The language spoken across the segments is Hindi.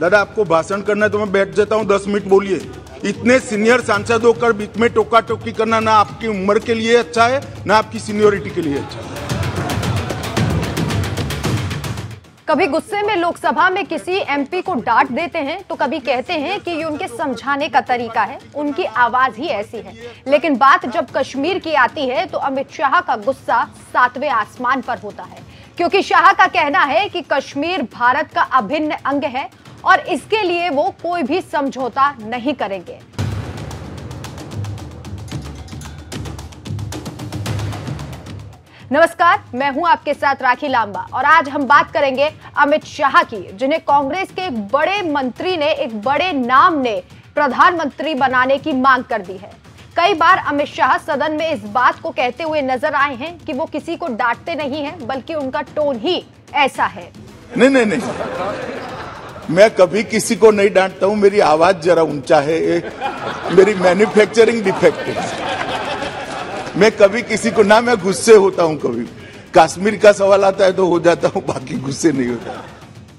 दादा आपको भाषण करना है तो मैं बैठ जाता हूँ, 10 मिनट बोलिए। इतने सीनियर सांसद होकर बीच में टोका टोकी करना ना आपकी उम्र के लिए अच्छा है ना आपकी सीनियोरिटी के लिए अच्छा है। कभी गुस्से में लोकसभा में किसी एमपी को डांट देते हैं तो कभी कहते हैं कि ये उनके समझाने का तरीका है, उनकी आवाज ही ऐसी है। लेकिन बात जब कश्मीर की आती है तो अमित शाह का गुस्सा 7वें आसमान पर होता है, क्योंकि शाह का कहना है कि कश्मीर भारत का अभिन्न अंग है और इसके लिए वो कोई भी समझौता नहीं करेंगे। नमस्कार, मैं हूं आपके साथ राखी लांबा और आज हम बात करेंगे अमित शाह की, जिन्हें कांग्रेस के एक बड़े मंत्री ने, एक बड़े नाम ने प्रधानमंत्री बनाने की मांग कर दी है। कई बार अमित शाह सदन में इस बात को कहते हुए नजर आए हैं कि वो किसी को डांटते नहीं हैं, बल्कि उनका टोन ही ऐसा है। नहीं, मैं कभी किसी को नहीं डांटता हूं, मेरी आवाज जरा ऊंचा है, मेरी मैन्युफैक्चरिंग डिफेक्ट है। मैं कभी किसी को ना, मैं गुस्से होता हूं, कभी कश्मीर का सवाल आता है तो हो जाता हूं, बाकी गुस्से नहीं होता।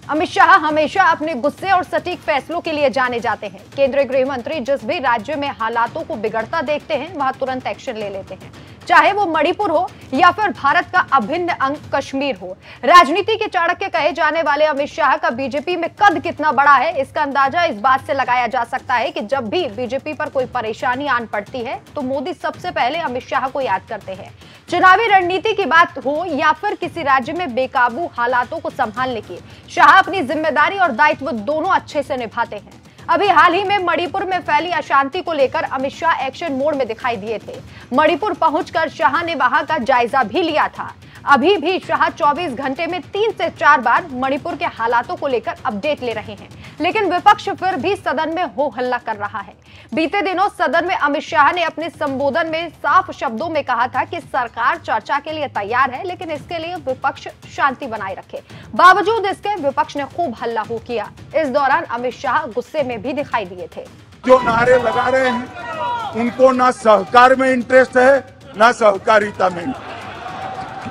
अमित शाह हमेशा अपने गुस्से और सटीक फैसलों के लिए जाने जाते हैं। केंद्रीय गृह मंत्री जिस भी राज्य में हालातों को बिगड़ता देखते हैं वहां तुरंत एक्शन ले लेते हैं, चाहे वो मणिपुर हो या फिर भारत का अभिन्न अंग कश्मीर हो। राजनीति के चाणक्य कहे जाने वाले अमित शाह का बीजेपी में कद कितना बड़ा है, इसका अंदाजा इस बात से लगाया जा सकता है कि जब भी बीजेपी पर कोई परेशानी आन पड़ती है तो मोदी सबसे पहले अमित शाह को याद करते हैं। चुनावी रणनीति की बात हो या फिर किसी राज्य में बेकाबू हालातों को संभालने की, शाह अपनी जिम्मेदारी और दायित्व दोनों अच्छे से निभाते हैं। अभी हाल ही में मणिपुर में फैली अशांति को लेकर अमित शाह एक्शन मोड में दिखाई दिए थे। मणिपुर पहुंचकर शाह ने वहां का जायजा भी लिया था। अभी भी शाह 24 घंटे में 3 से 4 बार मणिपुर के हालातों को लेकर अपडेट ले रहे हैं, लेकिन विपक्ष फिर भी सदन में हो हल्ला कर रहा है। बीते दिनों सदन में अमित शाह ने अपने संबोधन में साफ शब्दों में कहा था कि सरकार चर्चा के लिए तैयार है, लेकिन इसके लिए विपक्ष शांति बनाए रखे। बावजूद इसके विपक्ष ने खूब हल्ला हो किया। इस दौरान अमित शाह गुस्से में भी दिखाई दिए थे। जो नारे लगा रहे हैं उनको ना सहकार में इंटरेस्ट है, ना सहकारिता में,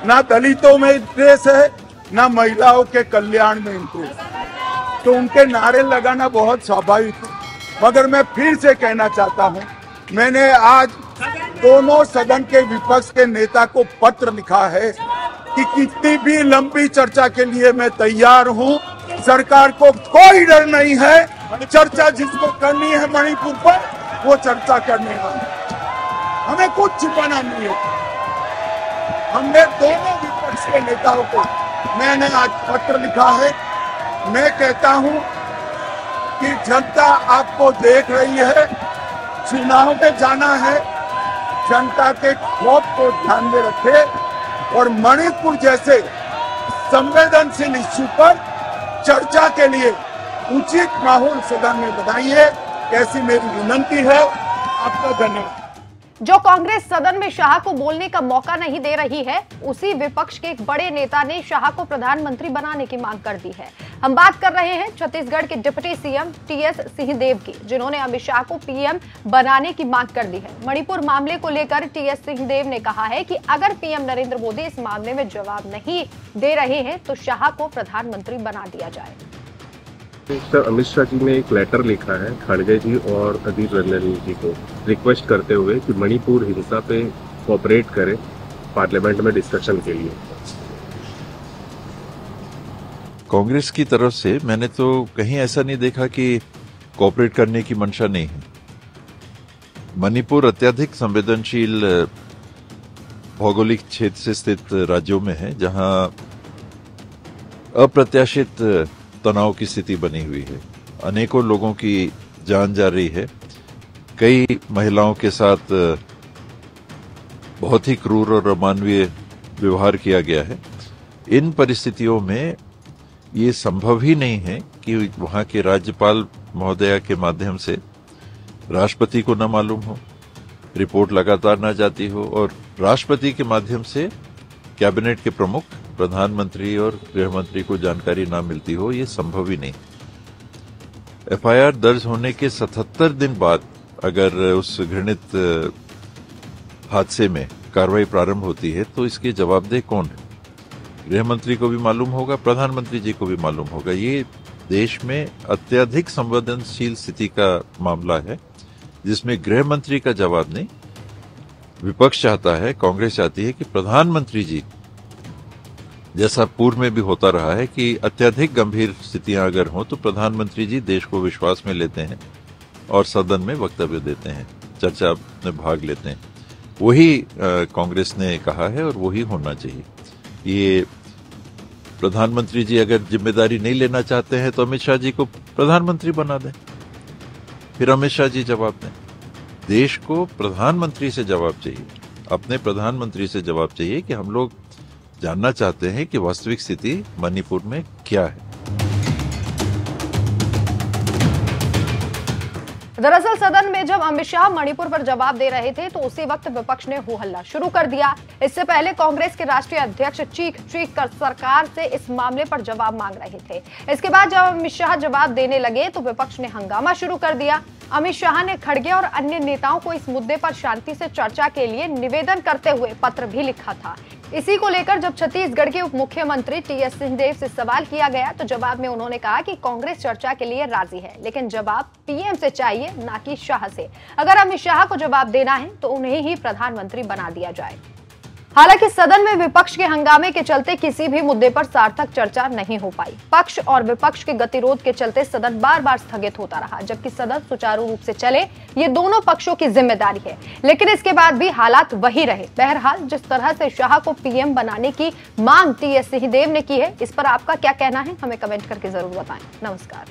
ना दलितों में इंटरेस्ट है, ना महिलाओं के कल्याण में इंटरेस्ट। तो उनके नारे लगाना बहुत स्वाभाविक है। मगर मैं फिर से कहना चाहता हूं, मैंने आज दोनों सदन के विपक्ष के नेता को पत्र लिखा है कि कितनी भी लंबी चर्चा के लिए मैं तैयार हूं। सरकार को कोई डर नहीं है। चर्चा जिसको करनी है मणिपुर पर, वो चर्चा करने वाली, हमें कुछ छुपाना नहीं है। हमने दोनों विपक्ष के नेताओं को, मैंने आज पत्र लिखा है। मैं कहता हूं कि जनता आपको देख रही है, चुनाव में जाना है, जनता के खौफ को ध्यान में रखे और मणिपुर जैसे संवेदनशील इश्यू पर चर्चा के लिए उचित माहौल सदन में बनाइए, ऐसी मेरी विनती है। आपका धन्यवाद। जो कांग्रेस सदन में शाह को बोलने का मौका नहीं दे रही है, उसी विपक्ष के एक बड़े नेता ने शाह को प्रधानमंत्री बनाने की मांग कर दी है। हम बात कर रहे हैं छत्तीसगढ़ के डिप्टी सीएम टीएस सिंहदेव की, जिन्होंने अमित शाह को पीएम बनाने की मांग कर दी है। मणिपुर मामले को लेकर टीएस सिंहदेव ने कहा है कि अगर पीएम नरेंद्र मोदी इस मामले में जवाब नहीं दे रहे हैं तो शाह को प्रधानमंत्री बना दिया जाए। सर, अमित शाह जी ने एक लेटर लिखा है खड़गे जी और अधीर रंजन जी को रिक्वेस्ट करते हुए कि मणिपुर हिंसा पे कोऑपरेट करें पार्लियामेंट में डिस्कशन के लिए। कांग्रेस की तरफ से मैंने तो कहीं ऐसा नहीं देखा कि कोऑपरेट करने की मंशा नहीं है। मणिपुर अत्यधिक संवेदनशील भौगोलिक क्षेत्र से स्थित राज्यों में है, जहां अप्रत्याशित तनाव की स्थिति बनी हुई है। अनेकों लोगों की जान जा रही है। कई महिलाओं के साथ बहुत ही क्रूर और अमानवीय व्यवहार किया गया है। इन परिस्थितियों में ये संभव ही नहीं है कि वहां के राज्यपाल महोदया के माध्यम से राष्ट्रपति को न मालूम हो, रिपोर्ट लगातार न जाती हो और राष्ट्रपति के माध्यम से कैबिनेट के प्रमुख, प्रधानमंत्री और गृह मंत्री को जानकारी ना मिलती हो। ये संभव ही नहीं। एफआईआर दर्ज होने के 77 दिन बाद अगर उस घृणित हादसे में कार्रवाई प्रारंभ होती है तो इसके जवाबदेह कौन है? गृह मंत्री को भी मालूम होगा, प्रधानमंत्री जी को भी मालूम होगा। ये देश में अत्यधिक संवेदनशील स्थिति का मामला है, जिसमें गृह मंत्री का जवाब नहीं, विपक्ष चाहता है, कांग्रेस चाहती है कि प्रधानमंत्री जी, जैसा पूर्व में भी होता रहा है कि अत्यधिक गंभीर स्थितियां अगर हों तो प्रधानमंत्री जी देश को विश्वास में लेते हैं और सदन में वक्तव्य देते हैं, चर्चा में भाग लेते हैं। वही कांग्रेस ने कहा है और वही होना चाहिए। ये प्रधानमंत्री जी अगर जिम्मेदारी नहीं लेना चाहते हैं तो अमित शाह जी को प्रधानमंत्री बना दें, फिर अमित शाह जी जवाब दें। देश को प्रधानमंत्री से जवाब चाहिए, अपने प्रधानमंत्री से जवाब चाहिए कि हम लोग जानना चाहते हैं कि वास्तविक स्थिति मणिपुर में क्या है। दरअसल सदन में जब अमित शाह मणिपुर पर जवाब दे रहे थे तो उसी वक्त विपक्ष ने हो हल्ला शुरू कर दिया। इससे पहले कांग्रेस के राष्ट्रीय अध्यक्ष चीख कर सरकार से इस मामले पर जवाब मांग रहे थे। इसके बाद जब अमित शाह जवाब देने लगे तो विपक्ष ने हंगामा शुरू कर दिया। अमित शाह ने खड़गे और अन्य नेताओं को इस मुद्दे पर शांति से चर्चा के लिए निवेदन करते हुए पत्र भी लिखा था। इसी को लेकर जब छत्तीसगढ़ के उप मुख्यमंत्री टीएस सिंहदेव से सवाल किया गया तो जवाब में उन्होंने कहा कि कांग्रेस चर्चा के लिए राजी है, लेकिन जवाब पीएम से चाहिए, ना कि शाह से। अगर अमित शाह को जवाब देना है तो उन्हें ही प्रधानमंत्री बना दिया जाए। हालांकि सदन में विपक्ष के हंगामे के चलते किसी भी मुद्दे पर सार्थक चर्चा नहीं हो पाई। पक्ष और विपक्ष के गतिरोध के चलते सदन बार बार स्थगित होता रहा, जबकि सदन सुचारू रूप से चले ये दोनों पक्षों की जिम्मेदारी है। लेकिन इसके बाद भी हालात वही रहे। बहरहाल जिस तरह से शाह को पीएम बनाने की मांग टीएस सिंहदेव ने की है, इस पर आपका क्या कहना है, हमें कमेंट करके जरूर बताएं। नमस्कार।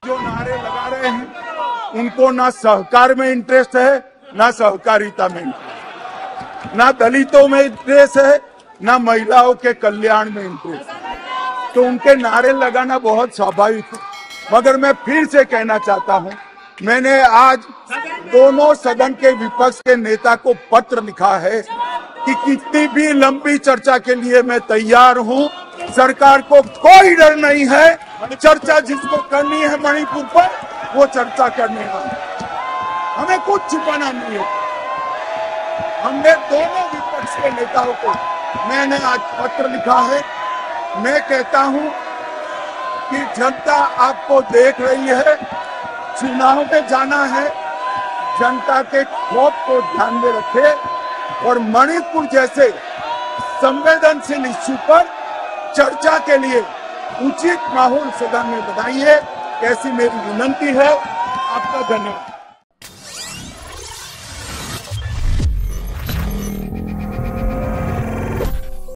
जो नारे लगा रहे हैं उनको ना सहकार में इंटरेस्ट है, ना सहकारिता में, ना दलितों में इंटरेस्ट है, ना महिलाओं के कल्याण में इंटरेस्ट। तो उनके नारे लगाना बहुत स्वाभाविक है। मगर मैं फिर से कहना चाहता हूं, मैंने आज दोनों सदन के विपक्ष के नेता को पत्र लिखा है कि कितनी भी लंबी चर्चा के लिए मैं तैयार हूं। सरकार को कोई डर नहीं है, चर्चा जिसको करनी है मणिपुर पर वो चर्चा करने वाले, हमें कुछ छुपाना नहीं है। हमने दोनों विपक्ष के नेताओं को मैंने आज पत्र लिखा है। मैं कहता हूं कि जनता आपको देख रही है, चुनाव में जाना है, जनता के खौफ को ध्यान में रखे और मणिपुर जैसे संवेदनशील इश्यू पर चर्चा के लिए उचित माहौल सदन में बनाइए, ऐसी मेरी विनती है। आपका धन्यवाद।